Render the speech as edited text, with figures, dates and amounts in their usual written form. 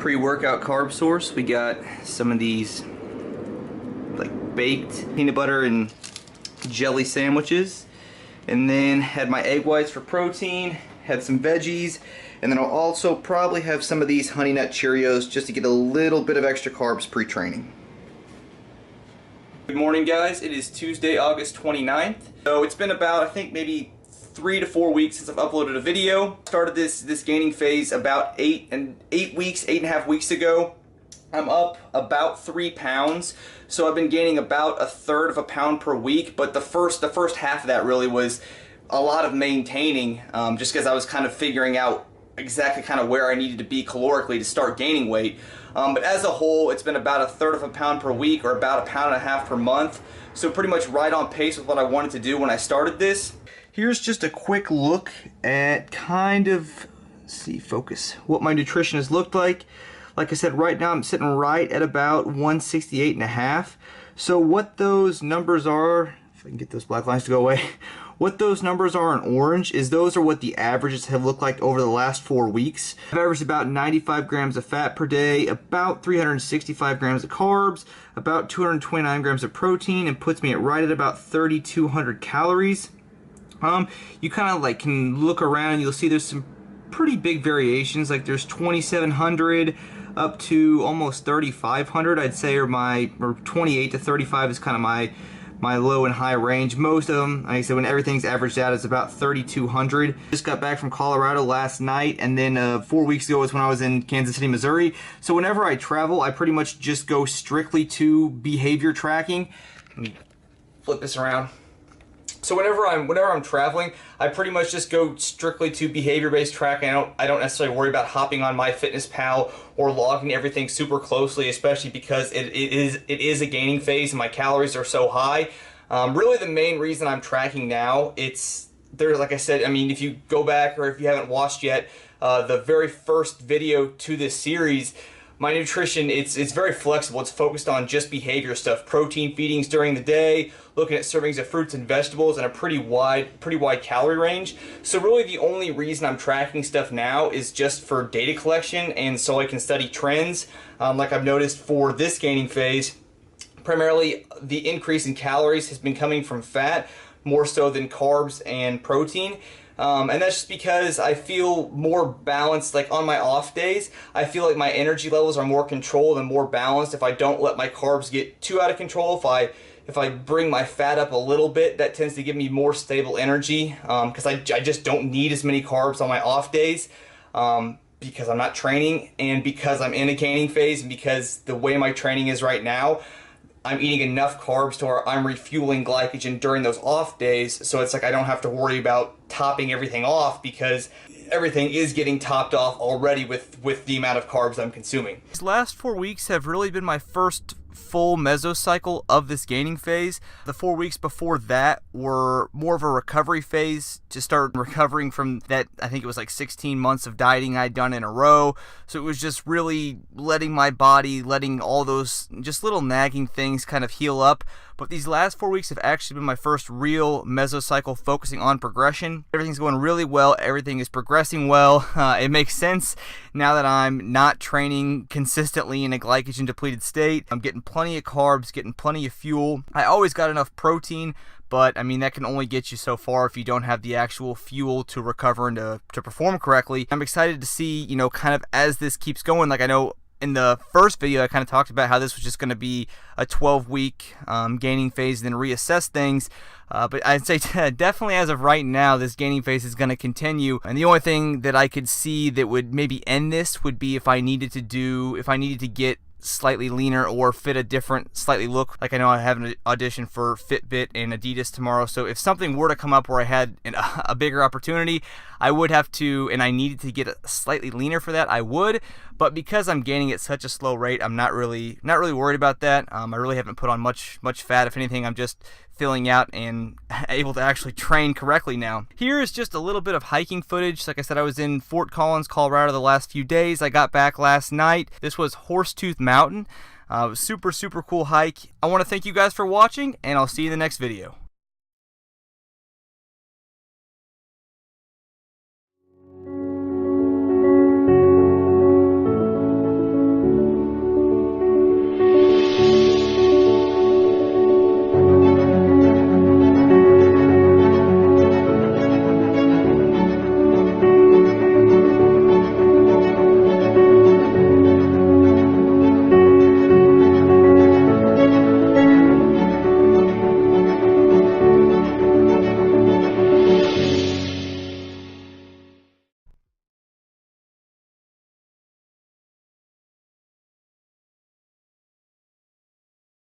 pre-workout carb source. We got some of these like baked peanut butter and jelly sandwiches, and then had my egg whites for protein, had some veggies, and then I'll also probably have some of these Honey Nut Cheerios just to get a little bit of extra carbs pre-training. Good morning, guys. It is Tuesday, August 29th. So it's been about, I think, maybe 3 to 4 weeks since I've uploaded a video. Started this gaining phase about 8.5 weeks ago. I'm up about 3 pounds, so I've been gaining about 1/3 of a pound per week. But the first half of that really was a lot of maintaining, just because I was kind of figuring out exactly kind of where I needed to be calorically to start gaining weight. But as a whole, it's been about 1/3 of a pound per week, or about 1.5 pounds per month. So pretty much right on pace with what I wanted to do when I started this. Here's just a quick look at kind of, let's see, focus, what my nutrition has looked like. Like I said, right now I'm sitting right at about 168.5. So what those numbers are, if I can get those black lines to go away, what those numbers are in orange is those are what the averages have looked like over the last 4 weeks. I've averaged about 95 grams of fat per day, about 365 grams of carbs, about 229 grams of protein, and puts me at right at about 3,200 calories. You kind of like can look around and you'll see there's some pretty big variations. Like there's 2,700 up to almost 3,500, I'd say, or 28 to 35 is kind of my low and high range. Most of them, like I said, when everything's averaged out, is about 3,200. Just got back from Colorado last night, and then 4 weeks ago was when I was in Kansas City, Missouri. So whenever I travel, I pretty much just go strictly to behavior tracking. Let me flip this around. So whenever I'm traveling, I pretty much just go strictly to behavior-based tracking. I don't necessarily worry about hopping on MyFitnessPal or logging everything super closely, especially because it is a gaining phase and my calories are so high. Really, the main reason I'm tracking now, like I said, I mean, if you go back or if you haven't watched yet, the very first video to this series, my nutrition, it's very flexible. It's focused on just behavior stuff, protein feedings during the day, looking at servings of fruits and vegetables, and a pretty wide calorie range. So really the only reason I'm tracking stuff now is just for data collection, and so I can study trends. Like I've noticed for this gaining phase, primarily the increase in calories has been coming from fat, more so than carbs and protein. And that's just because I feel more balanced. Like on my off days, I feel like my energy levels are more controlled and more balanced if I don't let my carbs get too out of control. If I bring my fat up a little bit, that tends to give me more stable energy, because I just don't need as many carbs on my off days, because I'm not training, and because I'm in a gaining phase, and because the way my training is right now, I'm eating enough carbs to where I'm refueling glycogen during those off days, so it's like I don't have to worry about topping everything off, because everything is getting topped off already with the amount of carbs I'm consuming. These last 4 weeks have really been my first full mesocycle of this gaining phase. The 4 weeks before that were more of a recovery phase to start recovering from that. I think it was like 16 months of dieting I'd done in a row. So it was just really letting my body, letting all those just little nagging things kind of heal up. But these last 4 weeks have actually been my first real mesocycle focusing on progression. Everything's going really well. Everything is progressing well. It makes sense now that I'm not training consistently in a glycogen depleted state. I'm getting plenty of carbs, getting plenty of fuel. I always got enough protein, but I mean, that can only get you so far if you don't have the actual fuel to recover and to perform correctly. I'm excited to see, kind of as this keeps going. Like I know in the first video, I kind of talked about how this was just going to be a 12-week gaining phase, then reassess things. But I'd say definitely as of right now, this gaining phase is going to continue. And the only thing that I could see that would maybe end this would be if I needed to get slightly leaner or fit a different slightly look. Like I know I have an audition for Fitbit and Adidas tomorrow, so if something were to come up where I had a bigger opportunity, I would have to, and I needed to get slightly leaner for that, I would. But because I'm gaining at such a slow rate, I'm not really worried about that. I really haven't put on much fat. If anything, I'm just filling out and able to actually train correctly now. Here is just a little bit of hiking footage. Like I said, I was in Fort Collins, Colorado the last few days. I got back last night. This was Horsetooth Mountain. Super cool hike. I want to thank you guys for watching, and I'll see you in the next video.